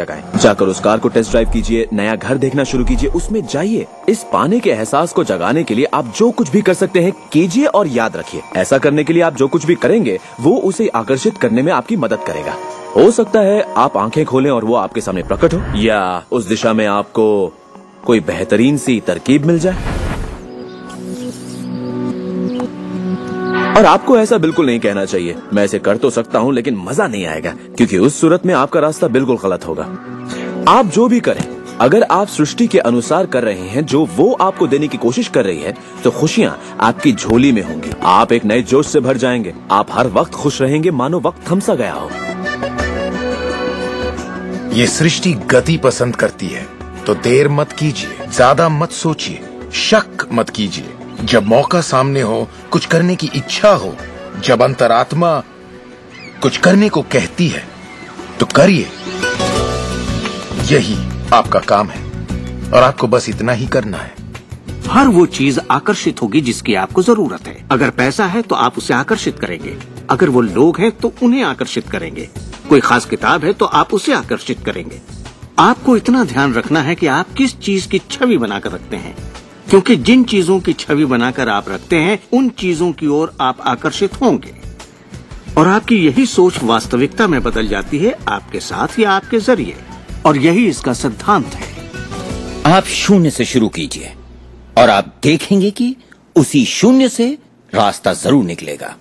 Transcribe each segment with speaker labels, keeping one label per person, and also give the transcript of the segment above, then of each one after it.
Speaker 1: लगाएं। जाकर उस कार को टेस्ट ड्राइव कीजिए, नया घर देखना शुरू कीजिए, उसमें जाइए। इस पाने के एहसास को जगाने के लिए आप जो कुछ भी कर सकते हैं कीजिए और याद रखिए, ऐसा करने के लिए आप जो कुछ भी करेंगे वो उसे आकर्षित करने में आपकी मदद करेगा। हो सकता है आप आंखें खोलें और वो आपके सामने प्रकट हो, या उस दिशा में आपको कोई बेहतरीन सी तरकीब मिल जाए। और आपको ऐसा बिल्कुल नहीं कहना चाहिए, मैं इसे कर तो सकता हूँ लेकिन मजा नहीं आएगा, क्योंकि उस सूरत में आपका रास्ता बिल्कुल गलत होगा। आप जो भी करें, अगर आप सृष्टि के अनुसार कर रहे हैं जो वो आपको देने की कोशिश कर रही है, तो खुशियां आपकी झोली में होंगी। आप एक नए जोश से भर जाएंगे। आप हर वक्त खुश रहेंगे मानो वक्त थम सा गया हो।
Speaker 2: ये सृष्टि गति पसंद करती है, तो देर मत कीजिए, ज्यादा मत सोचिए, शक मत कीजिए। जब मौका सामने हो, कुछ करने की इच्छा हो, जब अंतरात्मा कुछ करने को कहती है, तो करिए। यही आपका काम है और आपको बस इतना ही करना है।
Speaker 3: हर वो चीज आकर्षित होगी जिसकी आपको जरूरत है। अगर पैसा है तो आप उसे आकर्षित करेंगे, अगर वो लोग हैं तो उन्हें आकर्षित करेंगे, कोई खास किताब है तो आप उसे आकर्षित करेंगे। आपको इतना ध्यान रखना है कि आप किस चीज की छवि बनाकर रखते हैं, क्योंकि जिन चीजों की छवि बनाकर आप रखते हैं उन चीजों की ओर आप आकर्षित होंगे, और आपकी यही सोच वास्तविकता में बदल जाती है, आपके साथ या आपके जरिए। और यही इसका सिद्धांत है।
Speaker 4: आप शून्य से शुरू कीजिए और आप देखेंगे कि उसी शून्य से रास्ता जरूर निकलेगा।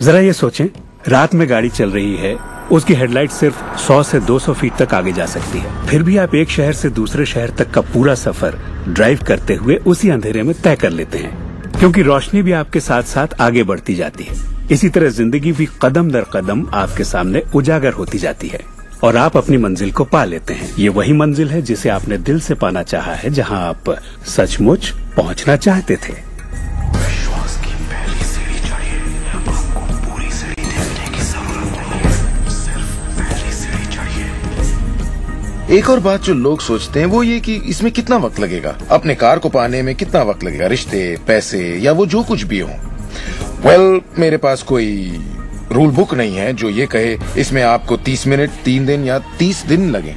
Speaker 5: जरा ये सोचें, रात में गाड़ी चल रही है, उसकी हेडलाइट सिर्फ 100 से 200 फीट तक आगे जा सकती है, फिर भी आप एक शहर से दूसरे शहर तक का पूरा सफर ड्राइव करते हुए उसी अंधेरे में तय कर लेते हैं, क्योंकि रोशनी भी आपके साथ साथ आगे बढ़ती जाती है। इसी तरह जिंदगी भी कदम दर कदम आपके सामने उजागर होती जाती है और आप अपनी मंजिल को पा लेते हैं। ये वही मंजिल है जिसे आपने दिल से पाना चाहा है, जहां आप सचमुच पहुंचना चाहते थे।
Speaker 2: विश्वास की पहली सीढ़ी चढ़िए, आपको पूरी सीढ़ी देखने की जरूरत नहीं है, सिर्फ पहली सीढ़ी चढ़िए। एक और बात जो लोग सोचते हैं वो ये कि इसमें कितना वक्त लगेगा, अपने कार को पाने में कितना वक्त लगेगा, रिश्ते, पैसे या वो जो कुछ भी हो। वेल, मेरे पास कोई रूल बुक नहीं है जो ये कहे इसमें आपको 30 मिनट, 3 दिन या 30 दिन लगे।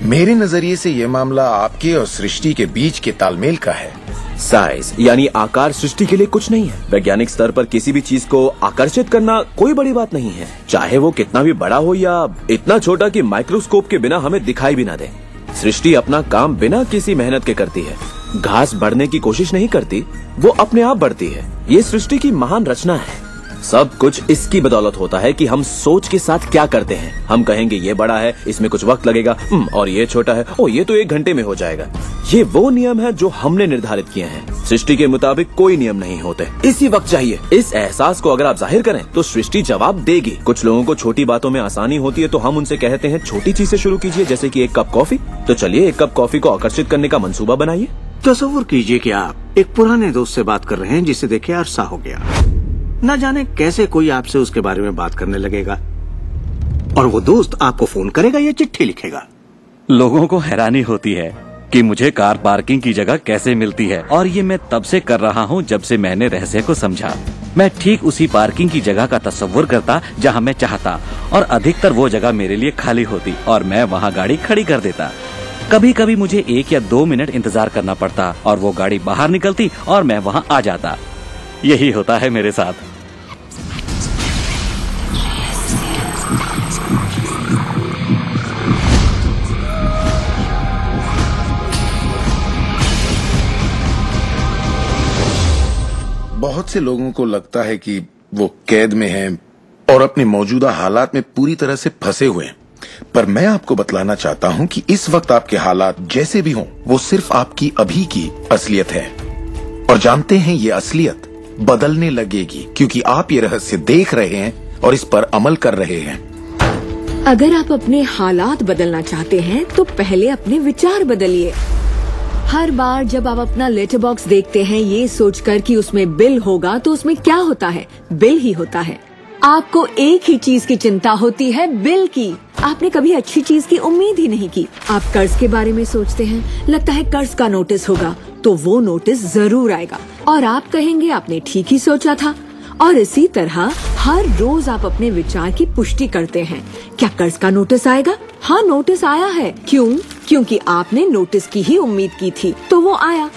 Speaker 2: मेरे नजरिए से ये मामला आपके और सृष्टि के बीच के तालमेल का है।
Speaker 1: साइज यानी आकार सृष्टि के लिए कुछ नहीं है। वैज्ञानिक स्तर पर किसी भी चीज को आकर्षित करना कोई बड़ी बात नहीं है, चाहे वो कितना भी बड़ा हो या इतना छोटा कि माइक्रोस्कोप के बिना हमें दिखाई भी ना दे। सृष्टि अपना काम बिना किसी मेहनत के करती है। घास बढ़ने की कोशिश नहीं करती, वो अपने आप बढ़ती है। ये सृष्टि की महान रचना है। सब कुछ इसकी बदौलत होता है कि हम सोच के साथ क्या करते हैं। हम कहेंगे ये बड़ा है, इसमें कुछ वक्त लगेगा, और ये छोटा है, ओ ये तो 1 घंटे में हो जाएगा। ये वो नियम है जो हमने निर्धारित किए हैं। सृष्टि के मुताबिक कोई नियम नहीं होते। इसी वक्त चाहिए। इस एहसास को अगर आप जाहिर करें तो सृष्टि जवाब देगी। कुछ लोगों को छोटी बातों में आसानी होती है, तो हम उनसे कहते हैं छोटी चीज से शुरू कीजिए, जैसे कि 1 कप कॉफी। तो चलिए 1 कप कॉफी को आकर्षित करने का मंसूबा बनाइए।
Speaker 3: तस्वीर कीजिए कि आप एक पुराने दोस्त से बात कर रहे हैं जिसे देखे अरसा हो गया। न जाने कैसे कोई आपसे उसके बारे में बात करने लगेगा, और वो दोस्त आपको फोन करेगा या चिट्ठी लिखेगा।
Speaker 6: लोगों को हैरानी होती है कि मुझे कार पार्किंग की जगह कैसे मिलती है, और ये मैं तब से कर रहा हूँ जब से मैंने रहस्य को समझा। मैं ठीक उसी पार्किंग की जगह का तस्वुर करता जहाँ मैं चाहता, और अधिकतर वो जगह मेरे लिए खाली होती और मैं वहाँ गाड़ी खड़ी कर देता। कभी कभी मुझे 1 या 2 मिनट इंतजार करना पड़ता और वो गाड़ी बाहर निकलती और मैं वहाँ आ जाता। यही होता है मेरे साथ।
Speaker 2: बहुत से लोगों को लगता है कि वो कैद में हैं और अपने मौजूदा हालात में पूरी तरह से फंसे हुए हैं, पर मैं आपको बतलाना चाहता हूं कि इस वक्त आपके हालात जैसे भी हों, वो सिर्फ आपकी अभी की असलियत है। और जानते हैं ये असलियत बदलने लगेगी, क्योंकि आप ये रहस्य देख रहे हैं और इस पर अमल कर रहे हैं।
Speaker 7: अगर आप अपने हालात बदलना चाहते हैं तो पहले अपने विचार बदलिए। हर बार जब आप अपना लेटर बॉक्स देखते हैं ये सोचकर कि उसमें बिल होगा, तो उसमें क्या होता है? बिल ही होता है। आपको एक ही चीज की चिंता होती है, बिल की। आपने कभी अच्छी चीज की उम्मीद ही नहीं की। आप कर्ज के बारे में सोचते हैं, लगता है कर्ज का नोटिस होगा, तो वो नोटिस जरूर आएगा और आप कहेंगे आपने ठीक ही सोचा था। और इसी तरह हर रोज आप अपने विचार की पुष्टि करते हैं। क्या कर्ज का नोटिस आएगा? हाँ, नोटिस आया है। क्यों? क्योंकि आपने नोटिस की ही उम्मीद की थी, तो वो आया।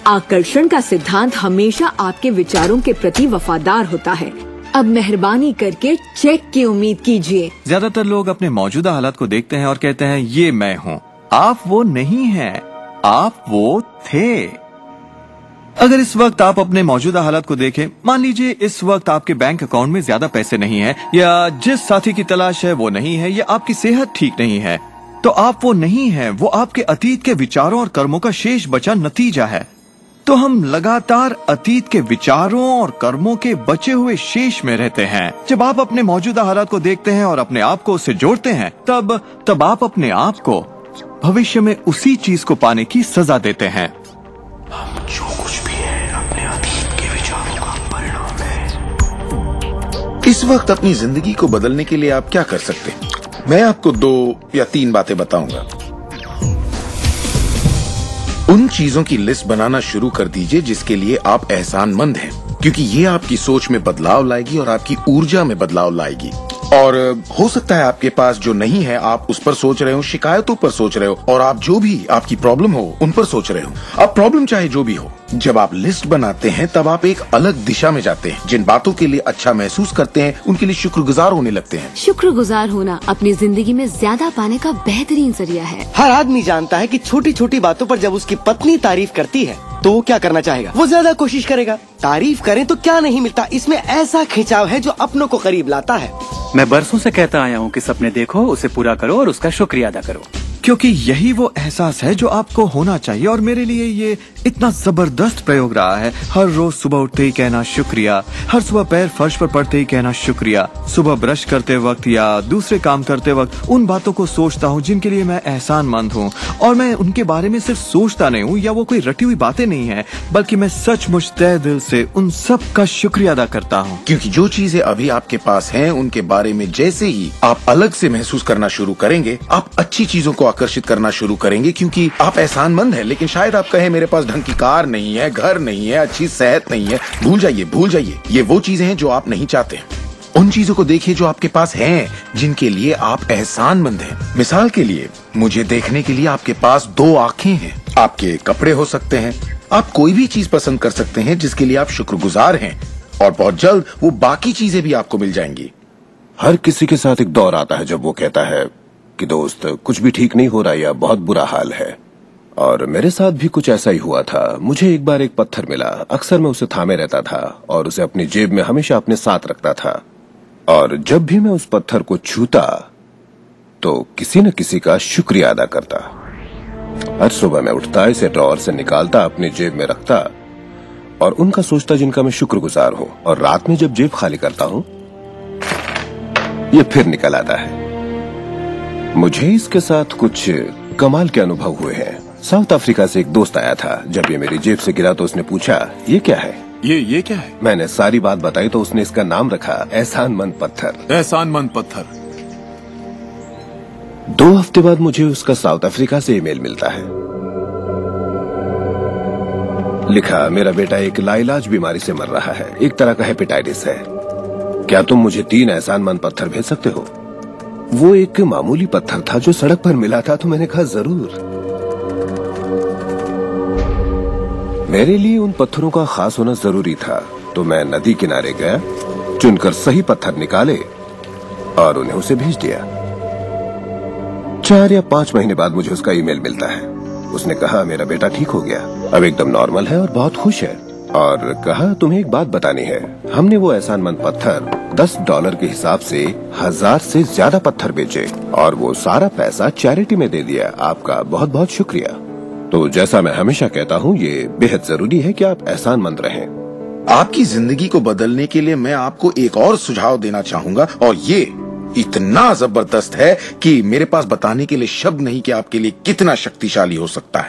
Speaker 7: आकर्षण का सिद्धांत हमेशा आपके विचारों के प्रति वफादार होता है। अब मेहरबानी करके चेक की उम्मीद कीजिए।
Speaker 8: ज्यादातर लोग अपने मौजूदा हालात को देखते हैं और कहते हैं ये मैं हूँ। आप वो नहीं हैं, आप वो थे। अगर इस वक्त आप अपने मौजूदा हालात को देखें, मान लीजिए इस वक्त आपके बैंक अकाउंट में ज्यादा पैसे नहीं है, या जिस साथी की तलाश है वो नहीं है, या आपकी सेहत ठीक नहीं है, तो आप वो नहीं है, वो आपके अतीत के विचारों और कर्मों का शेष बचा नतीजा है। तो हम लगातार अतीत के विचारों और कर्मों के बचे हुए शेष में रहते हैं। जब आप अपने मौजूदा हालात को देखते हैं और अपने आप को उससे जोड़ते हैं, तब आप अपने आप को भविष्य में उसी चीज को पाने की सजा देते हैं।
Speaker 2: हम जो कुछ भी है अपने अतीत के विचारों का परिणाम है। इस वक्त अपनी जिंदगी को बदलने के लिए आप क्या कर सकते हैं? मैं आपको 2 या 3 बातें बताऊंगा। उन चीजों की लिस्ट बनाना शुरू कर दीजिए जिसके लिए आप एहसानमंद हैं, क्योंकि ये आपकी सोच में बदलाव लाएगी और आपकी ऊर्जा में बदलाव लाएगी। और हो सकता है आपके पास जो नहीं है आप उस पर सोच रहे हो, शिकायतों पर सोच रहे हो, और आप जो भी आपकी प्रॉब्लम हो उन पर सोच रहे हो। अब प्रॉब्लम चाहे जो भी हो, जब आप लिस्ट बनाते हैं तब आप एक अलग दिशा में जाते हैं। जिन बातों के लिए अच्छा महसूस करते हैं उनके लिए शुक्रगुजार होने लगते हैं।
Speaker 9: शुक्रगुजार होना अपनी जिंदगी में ज्यादा पाने का बेहतरीन जरिया है।
Speaker 10: हर आदमी जानता है कि छोटी छोटी बातों पर जब उसकी पत्नी तारीफ करती है तो वो क्या करना चाहेगा? वो ज्यादा कोशिश करेगा। तारीफ करें तो क्या नहीं मिलता, इसमें ऐसा खिंचाव है जो अपनों को करीब लाता है।
Speaker 5: मैं बरसों से कहता आया हूँ कि सपने देखो, उसे पूरा करो और उसका शुक्रिया अदा करो,
Speaker 8: क्योंकि यही वो एहसास है जो आपको होना चाहिए। और मेरे लिए ये इतना जबरदस्त प्रयोग रहा है। हर रोज सुबह उठते ही कहना शुक्रिया, हर सुबह पैर फर्श पर पड़ते ही कहना शुक्रिया, सुबह ब्रश करते वक्त या दूसरे काम करते वक्त उन बातों को सोचता हूँ जिनके लिए मैं एहसानमंद हूँ, और मैं उनके बारे में सिर्फ सोचता नहीं हूँ या वो कोई रटी हुई बातें नहीं है, बल्कि मैं सचमुच तहे दिल से उन सब का शुक्रिया अदा करता हूँ।
Speaker 2: क्योंकि जो चीजें अभी आपके पास हैं उनके बारे में जैसे ही आप अलग से महसूस करना शुरू करेंगे, आप अच्छी चीजों को आकर्षित करना शुरू करेंगे, क्योंकि आप एहसानमंद हैं। लेकिन शायद आप कहें मेरे पास ढंग की कार नहीं है, घर नहीं है, अच्छी सेहत नहीं है। भूल जाइए। ये वो चीजें हैं जो आप नहीं चाहते। उन चीजों को देखिए जो आपके पास हैं, जिनके लिए आप एहसानमंद हैं। मिसाल के लिए, मुझे देखने के लिए आपके पास 2 आंखें हैं, आपके कपड़े हो सकते हैं, आप कोई भी चीज पसंद कर सकते हैं जिसके लिए आप शुक्रगुजार हैं, और बहुत जल्द वो बाकी चीजें भी आपको मिल जाएंगी।
Speaker 1: हर किसी के साथ एक दौर आता है जब वो कहता है कि दोस्त कुछ भी ठीक नहीं हो रहा या बहुत बुरा हाल है, और मेरे साथ भी कुछ ऐसा ही हुआ था। मुझे एक बार एक पत्थर मिला, अक्सर मैं उसे थामे रहता था और उसे अपनी जेब में हमेशा अपने साथ रखता था, और जब भी मैं उस पत्थर को छूता तो किसी न किसी का शुक्रिया अदा करता। हर सुबह मैं उठता, इसे ड्रॉअर से निकालता, अपनी जेब में रखता और उनका सोचता जिनका मैं शुक्रगुजार हूँ, और रात में जब जेब खाली करता हूँ ये फिर निकल आता है। मुझे इसके साथ कुछ कमाल के अनुभव हुए हैं। साउथ अफ्रीका से एक दोस्त आया था। जब ये मेरी जेब से गिरा तो उसने पूछा, ये क्या है?
Speaker 11: ये क्या है?
Speaker 1: मैंने सारी बात बताई तो उसने इसका नाम रखा एहसानमंद पत्थर।
Speaker 11: एहसानमंद पत्थर।
Speaker 1: 2 हफ्ते बाद मुझे उसका साउथ अफ्रीका से ईमेल मिलता है। लिखा, मेरा बेटा एक लाइलाज बीमारी से मर रहा है, एक तरह का हेपेटाइटिस है। क्या तुम मुझे 3 एहसानमंद पत्थर भेज सकते हो? वो एक मामूली पत्थर था जो सड़क पर मिला था, तो मैंने कहा जरूर। मेरे लिए उन पत्थरों का खास होना जरूरी था, तो मैं नदी किनारे गया, चुनकर सही पत्थर निकाले और उन्हें उसे भेज दिया। 4 या 5 महीने बाद मुझे उसका ईमेल मिलता है। उसने कहा मेरा बेटा ठीक हो गया, अब एकदम नॉर्मल है और बहुत खुश है, और कहा तुम्हें एक बात बतानी है। हमने वो एहसानमंद पत्थर $10 के हिसाब से 1000 से ज्यादा पत्थर बेचे और वो सारा पैसा चैरिटी में दे दिया। आपका बहुत बहुत शुक्रिया। तो जैसा मैं हमेशा कहता हूँ, ये बेहद जरूरी है कि आप एहसानमंद रहें।
Speaker 2: आपकी जिंदगी को बदलने के लिए मैं आपको एक और सुझाव देना चाहूंगा, और ये इतना जबरदस्त है कि मेरे पास बताने के लिए शब्द नहीं कि आपके लिए कितना शक्तिशाली हो सकता है।